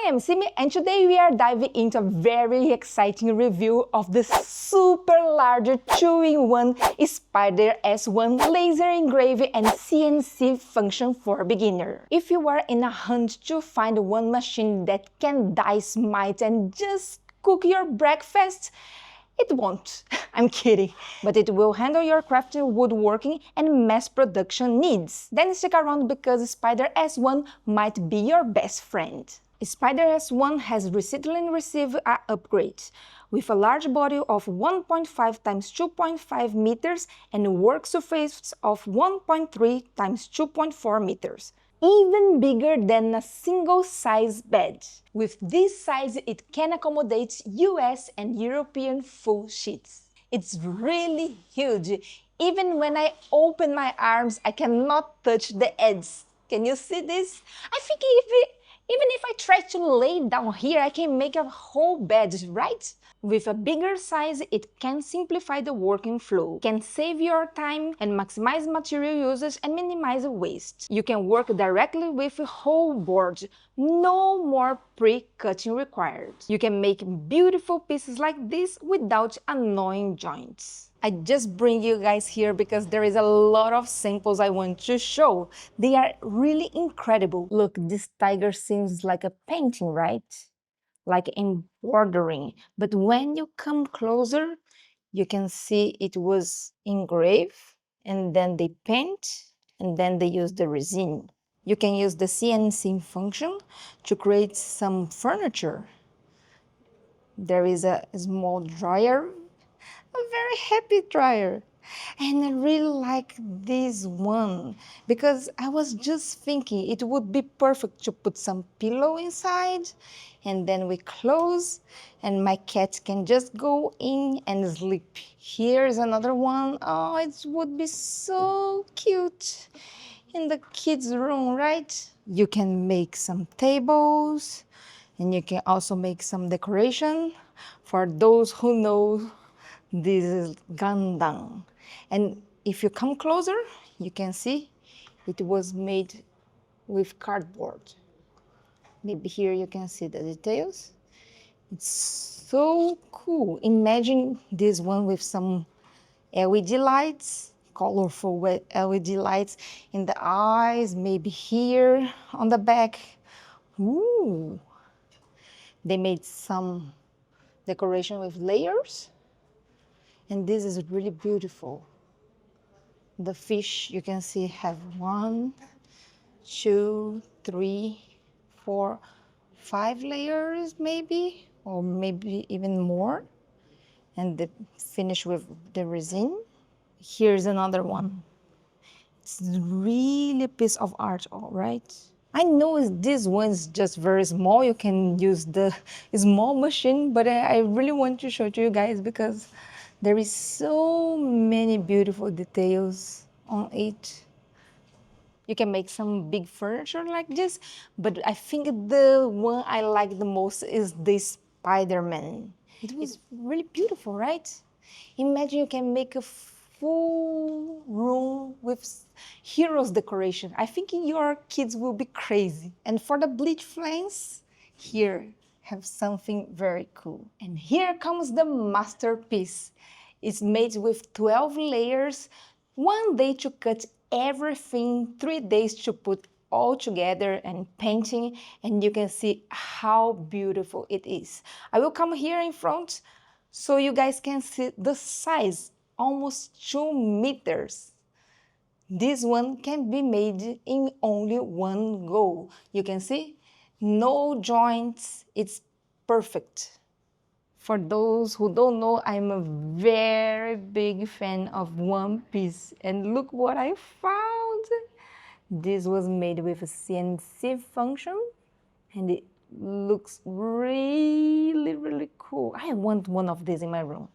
I am Cymy, and today we are diving into a very exciting review of the super large 2-in-1 Spider S1 laser engrave and CNC function for beginner. If you are in a hunt to find one machine that can dice, smite and just cook your breakfast, it won't. I'm kidding. But it will handle your crafting, woodworking and mass production needs. Then stick around because Spider S1 might be your best friend. Spider S1 has recently received an upgrade with a large body of 1.5 times 2.5 meters and a work surface of 1.3 times 2.4 meters. Even bigger than a single-size bed. With this size, it can accommodate US and European full sheets. It's really huge. Even when I open my arms, I cannot touch the edges. Can you see this? I think even if I try to lay down here, I can make a whole bed, right? With a bigger size, it can simplify the working flow, can save your time and maximize material usage and minimize waste. You can work directly with a whole board, no more pre-cutting required. You can make beautiful pieces like this without annoying joints. I just bring you guys here because there is a lot of samples I want to show. They are really incredible. Look, this tiger seems like a painting, right? Like embroidering, but when you come closer, you can see it was engraved, and then they paint, and then they use the resin. You can use the CNC function to create some furniture. There is a small dryer, a very happy dryer. And I really like this one because I was just thinking it would be perfect to put some pillow inside and then we close and my cat can just go in and sleep. Here's another one. Oh, it would be so cute in the kids' room, right? You can make some tables and you can also make some decoration. For those who know, this is Gundam. And if you come closer, you can see it was made with cardboard. Maybe here you can see the details. It's so cool. Imagine this one with some LED lights, colorful LED lights in the eyes, maybe here on the back. Ooh. They made some decoration with layers. And this is really beautiful. The fish, you can see, have 1, 2, 3, 4, 5 layers maybe, or maybe even more. And they finish with the resin. Here's another one. It's really a piece of art, all right? I know this one's just very small. You can use the small machine, but I really want to show to you guys because there is so many beautiful details on it. You can make some big furniture like this, but I think the one I like the most is the Spider-Man. It was really beautiful, right? Imagine you can make a full room with heroes decoration. I think your kids will be crazy. And for the bleach flames, here have something very cool. And here comes the masterpiece. It's made with 12 layers, 1 day to cut everything, 3 days to put all together and painting, and you can see how beautiful it is. I will come here in front so you guys can see the size, almost 2 meters. This one can be made in only 1 go. You can see, no joints, it's perfect. For those who don't know, I'm a very big fan of One Piece. And look what I found. This was made with a CNC function. And it looks really, really cool. I want one of these in my room.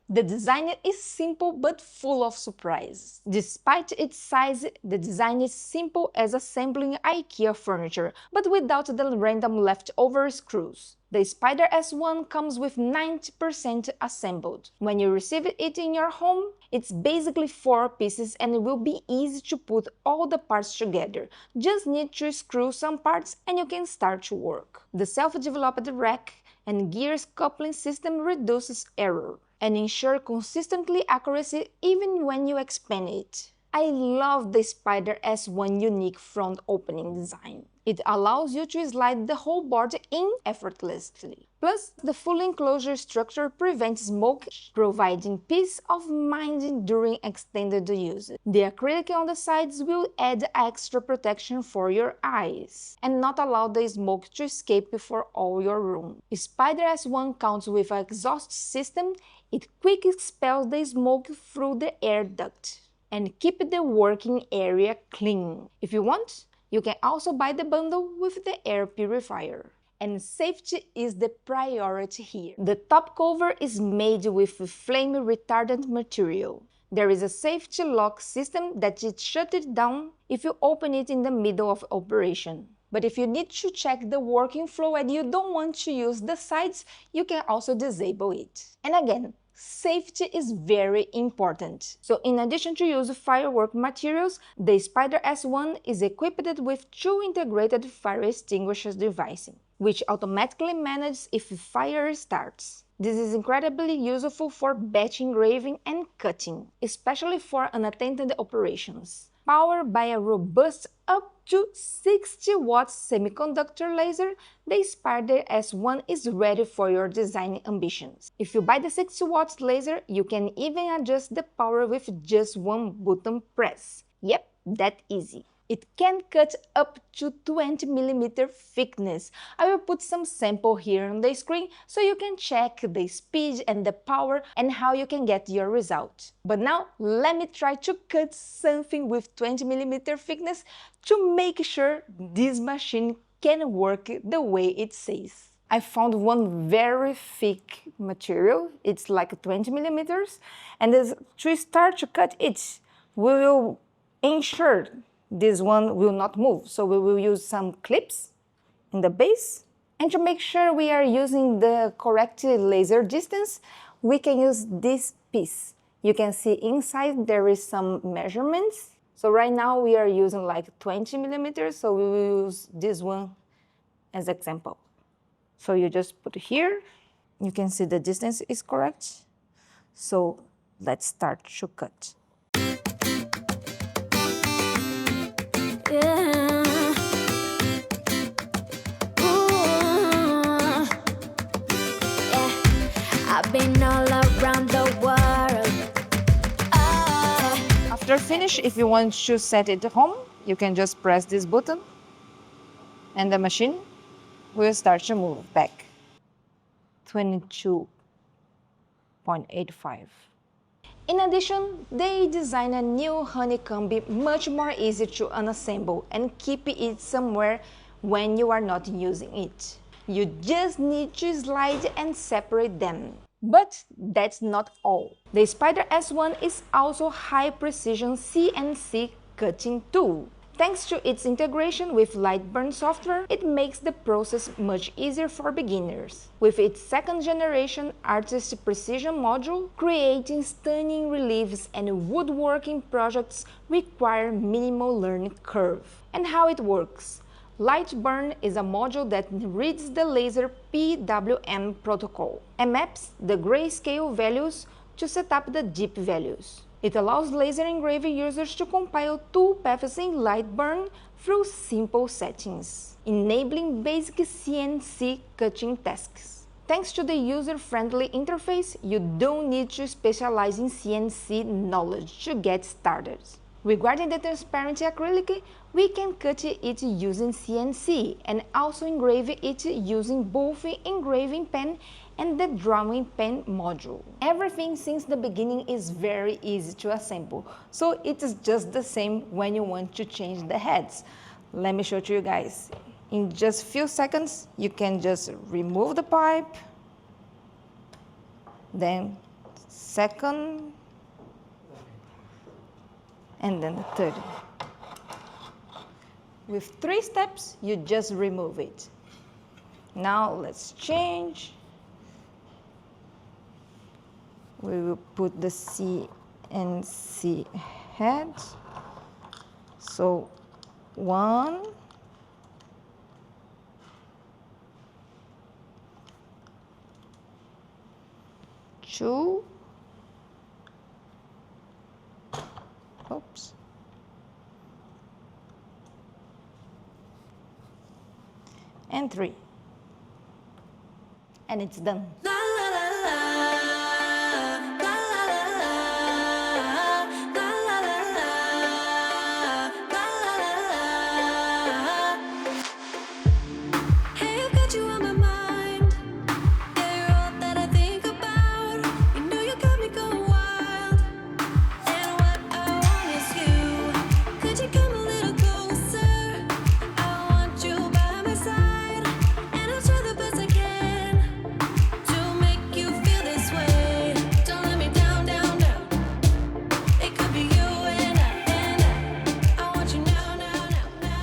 The design is simple but full of surprises. Despite its size, the design is simple as assembling IKEA furniture, but without the random leftover screws. The Spider S1 comes with 90% assembled. When you receive it in your home, it's basically 4 pieces and it will be easy to put all the parts together. Just need to screw some parts and you can start to work. The self-developed rack and gears coupling system reduces error and ensure consistently accuracy even when you expand it. I love the Spider S1 unique front opening design. It allows you to slide the whole board in effortlessly. Plus, the full enclosure structure prevents smoke, providing peace of mind during extended use. The acrylic on the sides will add extra protection for your eyes and not allow the smoke to escape for all your room. Spider S1 comes with an exhaust system. It quickly expels the smoke through the air duct and keep the working area clean. If you want, you can also buy the bundle with the air purifier. And safety is the priority here. The top cover is made with flame retardant material. There is a safety lock system that it shuts it down if you open it in the middle of operation. But if you need to check the working flow and you don't want to use the sides, you can also disable it. And again, safety is very important. So in addition to use firework materials, the Spider S1 is equipped with 2 integrated fire extinguisher devices, which automatically manages if fire starts. This is incredibly useful for batch engraving and cutting, especially for unattended operations. Powered by a robust up to 60 watts semiconductor laser, the Spider S1 is ready for your design ambitions. If you buy the 60 watts laser, you can even adjust the power with just one button press. Yep, that easy. It can cut up to 20mm thickness. I will put some sample here on the screen so you can check the speed and the power and how you can get your result. But now let me try to cut something with 20mm thickness to make sure this machine can work the way it says. I found one very thick material, it's like 20mm, and to start to cut it, we will ensure this one will not move. So we will use some clips in the base. And to make sure we are using the correct laser distance, we can use this piece. You can see inside there is some measurements. So right now we are using like 20mm, so we will use this one as example. So you just put it here. You can see the distance is correct. So let's start to cut. I've been all around the world. After finish, if you want to set it home, you can just press this button and the machine will start to move back. 22.85. In addition, they designed a new honeycomb much more easy to unassemble and keep it somewhere when you are not using it. You just need to slide and separate them. But that's not all. The Spider S1 is also high-precision CNC cutting tool. Thanks to its integration with Lightburn software, it makes the process much easier for beginners. With its second-generation Artist Precision module, creating stunning reliefs and woodworking projects require minimal learning curve. And how it works? Lightburn is a module that reads the laser PWM protocol and maps the grayscale values to set up the deep values. It allows laser engraving users to compile tool paths in Lightburn through simple settings, enabling basic CNC cutting tasks. Thanks to the user-friendly interface, you don't need to specialize in CNC knowledge to get started. Regarding the transparent acrylic, we can cut it using CNC and also engrave it using both the engraving pen and the drawing pen module. Everything since the beginning is very easy to assemble, so it is just the same when you want to change the heads. Let me show to you guys. In just few seconds, you can just remove the pipe, then second, and then the third. With 3 steps, you just remove it. Now let's change. We will put the CNC head. So 1, 2, oops, and 3, and it's done.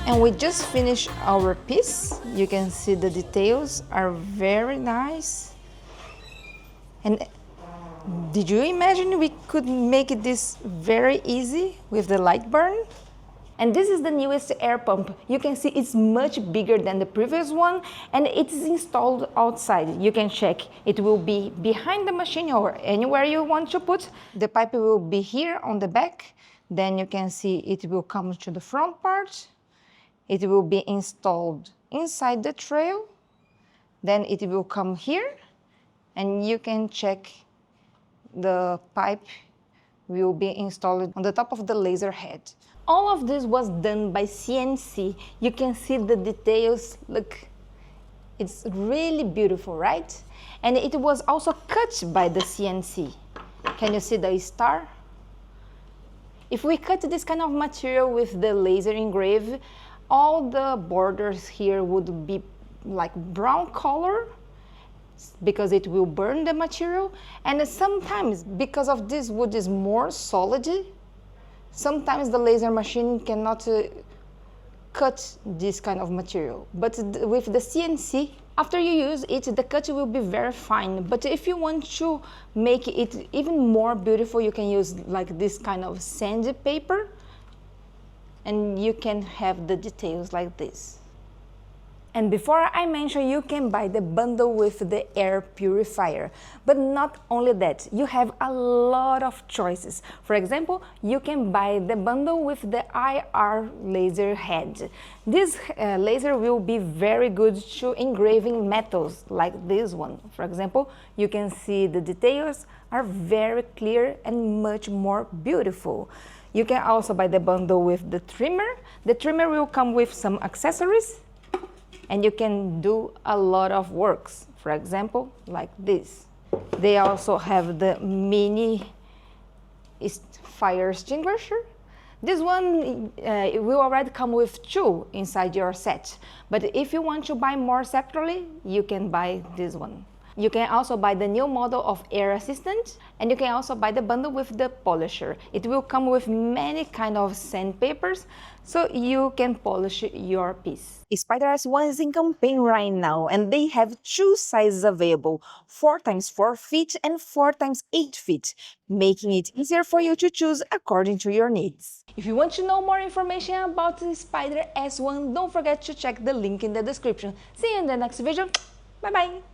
And we just finished our piece. You can see the details are very nice. And did you imagine we could make this very easy with the light burn? And this is the newest air pump. You can see it's much bigger than the previous one, and it is installed outside. You can check. It will be behind the machine or anywhere you want to put. The pipe will be here on the back. Then you can see it will come to the front part. It will be installed inside the trail. Then it will come here, and you can check the pipe will be installed on the top of the laser head. All of this was done by CNC. You can see the details. Look, it's really beautiful, right? And it was also cut by the CNC. Can you see the star? If we cut this kind of material with the laser engrave, all the borders here would be like brown color because it will burn the material. And sometimes, because of this wood is more solid, sometimes the laser machine cannot cut this kind of material. But with the CNC, after you use it, the cut will be very fine. But if you want to make it even more beautiful, you can use like this kind of sandpaper, and you can have the details like this. And before I mention, you can buy the bundle with the air purifier. But not only that, you have a lot of choices. For example, you can buy the bundle with the IR laser head. This laser will be very good to engraving metals like this one. For example, you can see the details are very clear and much more beautiful. You can also buy the bundle with the trimmer. The trimmer will come with some accessories, and you can do a lot of works, for example, like this. They also have the mini fire extinguisher. This one it will already come with 2 inside your set, but if you want to buy more separately, you can buy this one. You can also buy the new model of Air Assistant, and you can also buy the bundle with the polisher. It will come with many kind of sandpapers, so you can polish your piece. Spider S1 is in campaign right now, and they have 2 sizes available, 4x4 feet and 4x8 feet, making it easier for you to choose according to your needs. If you want to know more information about the Spider S1, don't forget to check the link in the description. See you in the next video. Bye bye!